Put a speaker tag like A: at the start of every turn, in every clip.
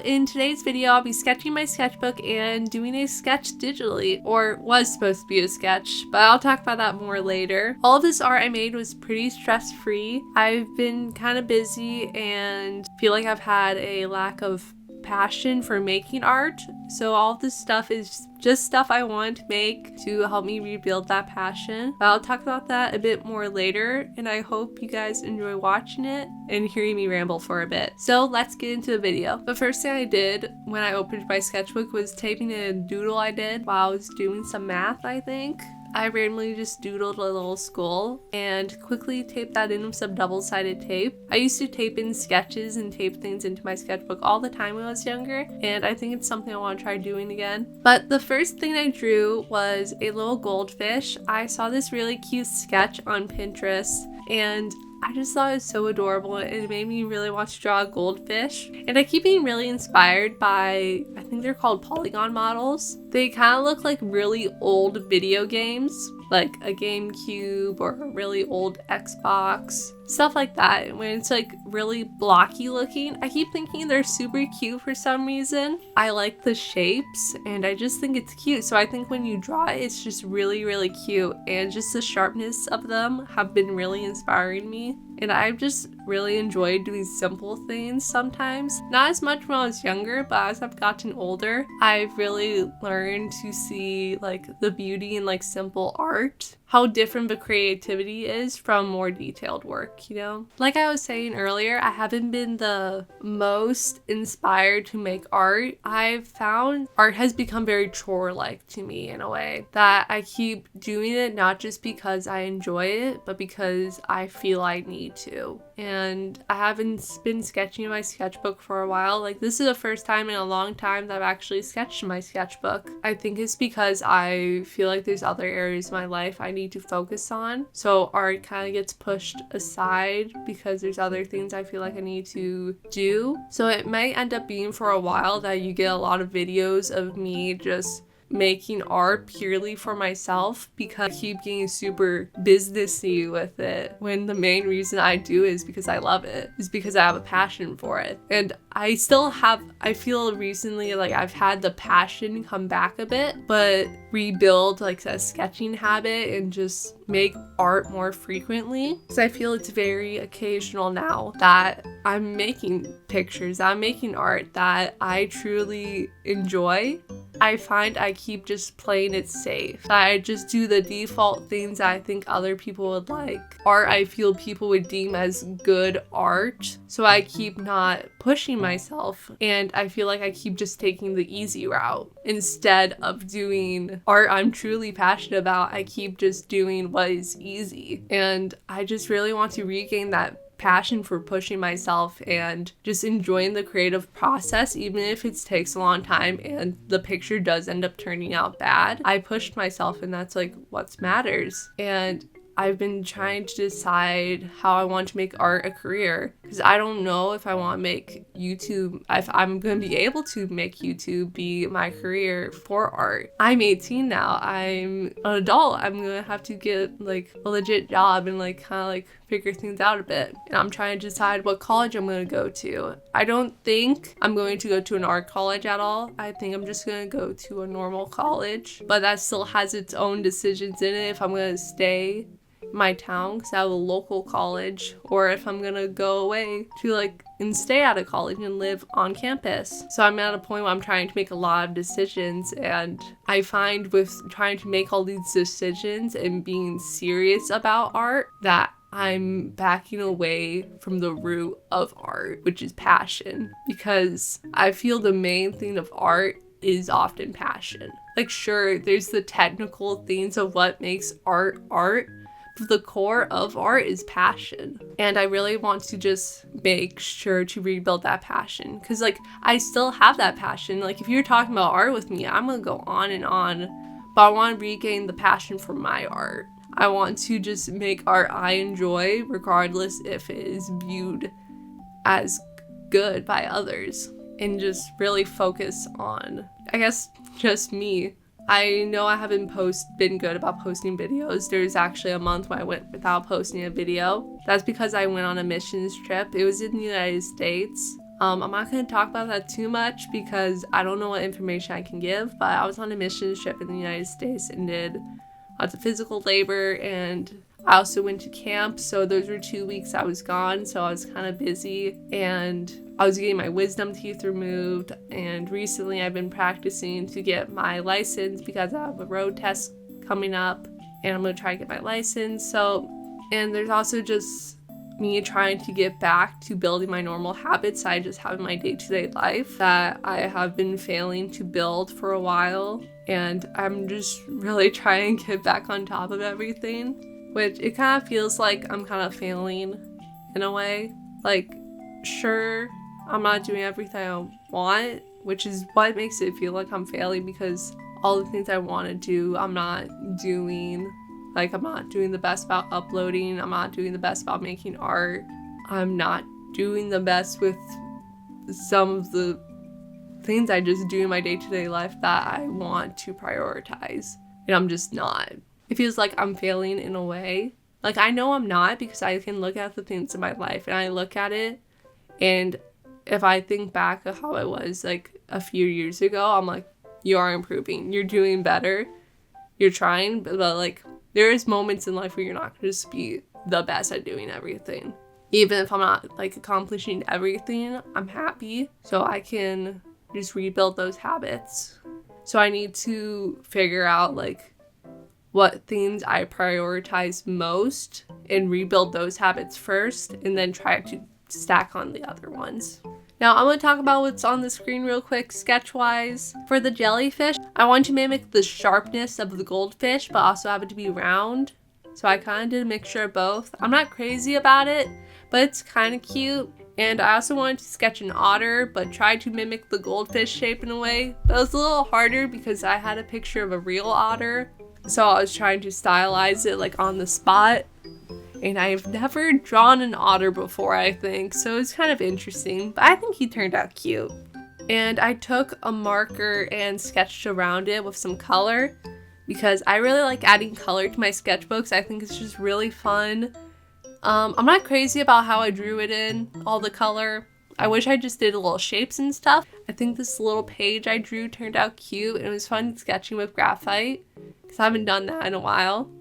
A: in today's video, I'll be sketching my sketchbook and doing a sketch digitally, or was supposed to be a sketch, but I'll talk about that more later. All of this art I made was pretty stress-free. I've been kind of busy and feel like I've had a lack of passion for making art, so all this stuff is just stuff I want to make to help me rebuild that passion. But I'll talk about that a bit more later, and I hope you guys enjoy watching it and hearing me ramble for a bit. So let's get into the video. The first thing I did when I opened my sketchbook was typing in a doodle I did while I was doing some math, I think. I randomly just doodled a little skull and quickly taped that in with some double-sided tape. I used to tape in sketches and tape things into my sketchbook all the time when I was younger, and I think it's something I want to try doing again. But the first thing I drew was a little goldfish. I saw this really cute sketch on Pinterest, and I just thought it was so adorable and it made me really want to draw a goldfish. And I keep being really inspired by, I think they're called polygon models. They kind of look like really old video games, like a GameCube or a really old Xbox, stuff like that. When it's like really blocky looking, I keep thinking they're super cute for some reason. I like the shapes and I just think it's cute. So I think when you draw it, it's just really, really cute, and just the sharpness of them have been really inspiring me. And I've just really enjoyed doing simple things sometimes. Not as much when I was younger, but as I've gotten older, I've really learned to see like the beauty in like simple art. How different the creativity is from more detailed work, you know? Like I was saying earlier, I haven't been the most inspired to make art. I've found art has become very chore-like to me in a way, that I keep doing it not just because I enjoy it, but because I feel I need to. And I haven't been sketching in my sketchbook for a while. Like, this is the first time in a long time that I've actually sketched in my sketchbook. I think it's because I feel like there's other areas of my life I need to focus on. So art kind of gets pushed aside because there's other things I feel like I need to do. So it might end up being for a while that you get a lot of videos of me just making art purely for myself, because I keep getting super businessy with it, when the main reason I do is because I love it, is because I have a passion for it. And I feel recently like I've had the passion come back a bit, but rebuild like a sketching habit and just make art more frequently, because I feel it's very occasional now that I'm making pictures, I'm making art that I truly enjoy. I find I keep just playing it safe. I just do the default things I think other people would like. Art I feel people would deem as good art. So I keep not pushing myself, and I feel like I keep just taking the easy route. Instead of doing art I'm truly passionate about, I keep just doing what is easy. And I just really want to regain that passion for pushing myself and just enjoying the creative process, even if it takes a long time and the picture does end up turning out bad. I pushed myself, and that's like what matters. And I've been trying to decide how I want to make art a career, because I don't know if I want to make YouTube, if I'm going to be able to make YouTube be my career for art. I'm 18 now. I'm an adult. I'm going to have to get like a legit job and like kind of like figure things out a bit. And I'm trying to decide what college I'm going to go to. I don't think I'm going to go to an art college at all. I think I'm just going to go to a normal college, but that still has its own decisions in it if I'm going to stay my town because I have a local college, or if I'm gonna go away to like and stay at a college and live on campus. So I'm at a point where I'm trying to make a lot of decisions, and I find with trying to make all these decisions and being serious about art that I'm backing away from the root of art, which is passion, because I feel the main thing of art is often passion. Like, sure, there's the technical things of what makes art art, the core of art is passion. And I really want to just make sure to rebuild that passion, because like I still have that passion. Like if you're talking about art with me, I'm gonna go on and on, but I want to regain the passion for my art. I want to just make art I enjoy, regardless if it is viewed as good by others, and just really focus on, I guess, just me. I know I haven't been good about posting videos. There's actually a month when I went without posting a video. That's because I went on a missions trip. It was in the United States. I'm not going to talk about that too much because I don't know what information I can give, but I was on a mission trip in the United States and did lots of physical labor, and I also went to camp, so those were 2 weeks I was gone, so I was kind of busy, and I was getting my wisdom teeth removed, and recently I've been practicing to get my license because I have a road test coming up, and I'm going to try to get my license. And there's also just me trying to get back to building my normal habits I just have in my day-to-day life that I have been failing to build for a while, and I'm just really trying to get back on top of everything, which it kind of feels like I'm kind of failing in a way. Like, sure, I'm not doing everything I want, which is what makes it feel like I'm failing, because all the things I want to do, I'm not doing. Like, I'm not doing the best about uploading. I'm not doing the best about making art. I'm not doing the best with some of the things I just do in my day-to-day life that I want to prioritize. And I'm just not. It feels like I'm failing in a way. Like, I know I'm not, because I can look at the things in my life and I look at it, and if I think back of how I was like a few years ago, I'm like, you are improving. You're doing better. You're trying, but like, there is moments in life where you're not going to just be the best at doing everything. Even if I'm not like accomplishing everything, I'm happy, so I can just rebuild those habits. So I need to figure out like what things I prioritize most and rebuild those habits first, and then try to stack on the other ones. Now I'm going to talk about what's on the screen real quick sketch-wise. For the jellyfish, I want to mimic the sharpness of the goldfish, but also have it to be round. So I kind of did a mixture of both. I'm not crazy about it, but it's kind of cute. And I also wanted to sketch an otter, but tried to mimic the goldfish shape in a way. But it was a little harder because I had a picture of a real otter. So I was trying to stylize it like on the spot. And I've never drawn an otter before, I think, so it's kind of interesting, but I think he turned out cute. And I took a marker and sketched around it with some color, because I really like adding color to my sketchbooks. I think it's just really fun. I'm not crazy about how I drew it in, all the color. I wish I just did little shapes and stuff. I think this little page I drew turned out cute, and it was fun sketching with graphite, because I haven't done that in a while.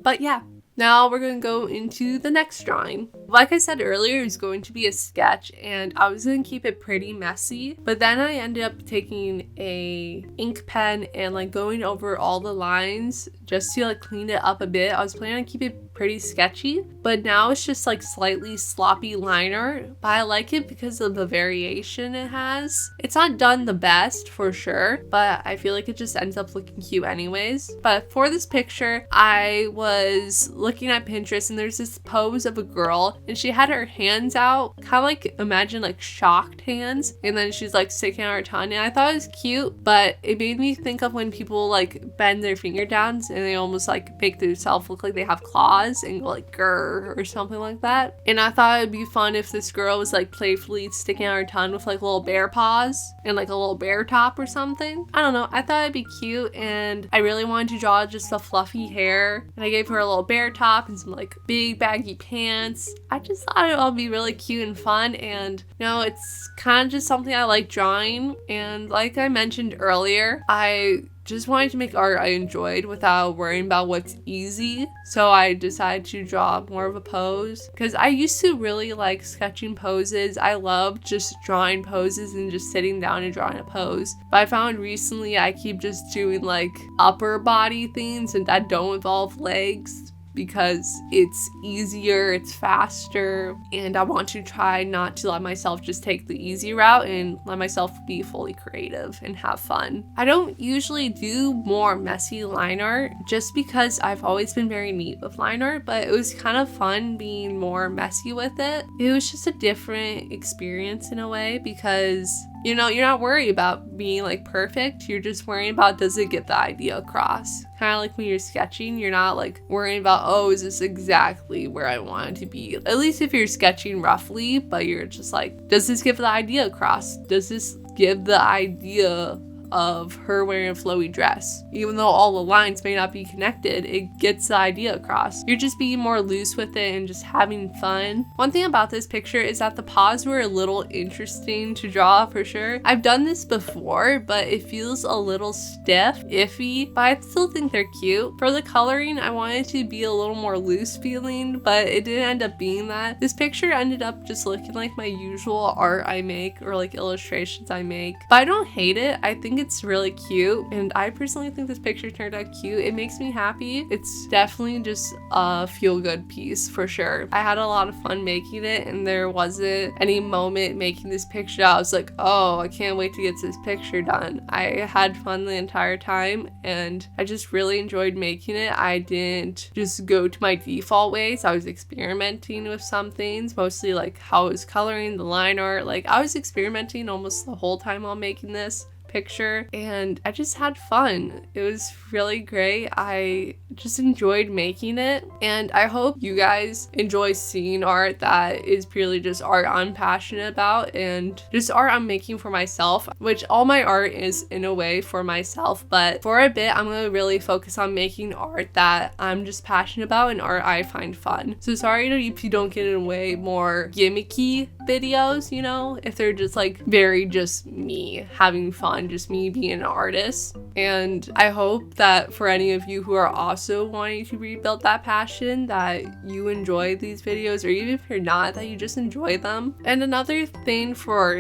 A: But yeah. Now we're going to go into the next drawing. Like I said earlier, it was going to be a sketch, and I was going to keep it pretty messy, but then I ended up taking a ink pen and like going over all the lines just to like clean it up a bit. I was planning on keeping it pretty sketchy, but now it's just like slightly sloppy line art, but I like it because of the variation it has. It's not done the best for sure, but I feel like it just ends up looking cute anyways. But for this picture, I was looking at Pinterest, and there's this pose of a girl, and she had her hands out, kind of like, imagine like shocked hands, and then she's like sticking out her tongue, and I thought it was cute, but it made me think of when people like bend their finger down and they almost like make themselves look like they have claws and go like grr or something like that. And I thought it'd be fun if this girl was like playfully sticking out her tongue with like little bear paws and like a little bear top or something. I don't know, I thought it'd be cute, and I really wanted to draw just the fluffy hair, and I gave her a little bear top and some like big baggy pants. I just thought it would all be really cute and fun, and you know, it's kind of just something I like drawing, and like I mentioned earlier, I just wanted to make art I enjoyed without worrying about what's easy. So I decided to draw more of a pose, because I used to really like sketching poses. I love just drawing poses and just sitting down and drawing a pose. But I found recently I keep just doing like upper body things and that don't involve legs, because it's easier, it's faster, and I want to try not to let myself just take the easy route and let myself be fully creative and have fun. I don't usually do more messy line art just because I've always been very neat with line art, but it was kind of fun being more messy with it. It was just a different experience in a way, because you know, you're not worried about being like perfect. You're just worrying about, does it get the idea across? Kind of like when you're sketching, you're not like worrying about, oh, is this exactly where I want it to be? At least if you're sketching roughly, but you're just like, does this give the idea across? Does this give the idea of her wearing a flowy dress. Even though all the lines may not be connected, it gets the idea across. You're just being more loose with it and just having fun. One thing about this picture is that the paws were a little interesting to draw for sure. I've done this before, but it feels a little stiff, iffy, but I still think they're cute. For the coloring, I wanted to be a little more loose feeling, but it didn't end up being that. This picture ended up just looking like my usual art I make or like illustrations I make, but I don't hate it. I think it's really cute, and I personally think this picture turned out cute. It makes me happy. It's definitely just a feel-good piece for sure. I had a lot of fun making it, and there wasn't any moment making this picture I was like, oh, I can't wait to get this picture done. I had fun the entire time, and I just really enjoyed making it. I didn't just go to my default ways. I was experimenting with some things, mostly like how I was coloring, the line art. Like, I was experimenting almost the whole time while making this picture, and I just had fun. It was really great. I just enjoyed making it, and I hope you guys enjoy seeing art that is purely just art I'm passionate about and just art I'm making for myself, which all my art is in a way for myself, but for a bit I'm going to really focus on making art that I'm just passionate about and art I find fun. So sorry if you don't get in way more gimmicky videos, you know, if they're just like very just me having fun, just me being an artist. And I hope that for any of you who are also wanting to rebuild that passion, that you enjoy these videos, or even if you're not, that you just enjoy them. And another thing for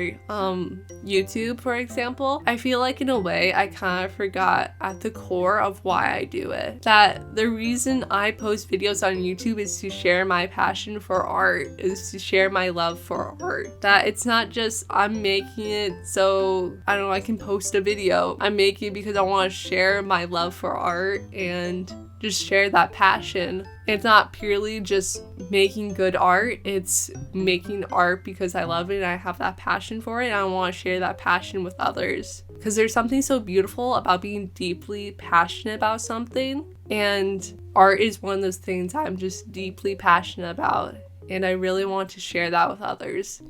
A: YouTube, for example, I feel like in a way I kind of forgot at the core of why I do it. That the reason I post videos on YouTube is to share my passion for art, is to share my love for art. That it's not just I'm making it so, I don't know, I can post a video. I'm making it because I want to share my love for art and just share that passion. It's not purely just making good art, it's making art because I love it and I have that passion for it, and I want to share that passion with others. Because there's something so beautiful about being deeply passionate about something, and art is one of those things I'm just deeply passionate about, and I really want to share that with others.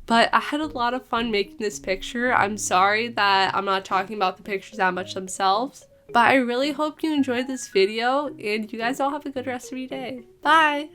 A: But I had a lot of fun making this picture. I'm sorry that I'm not talking about the pictures that much themselves, but I really hope you enjoyed this video, and you guys all have a good rest of your day. Bye!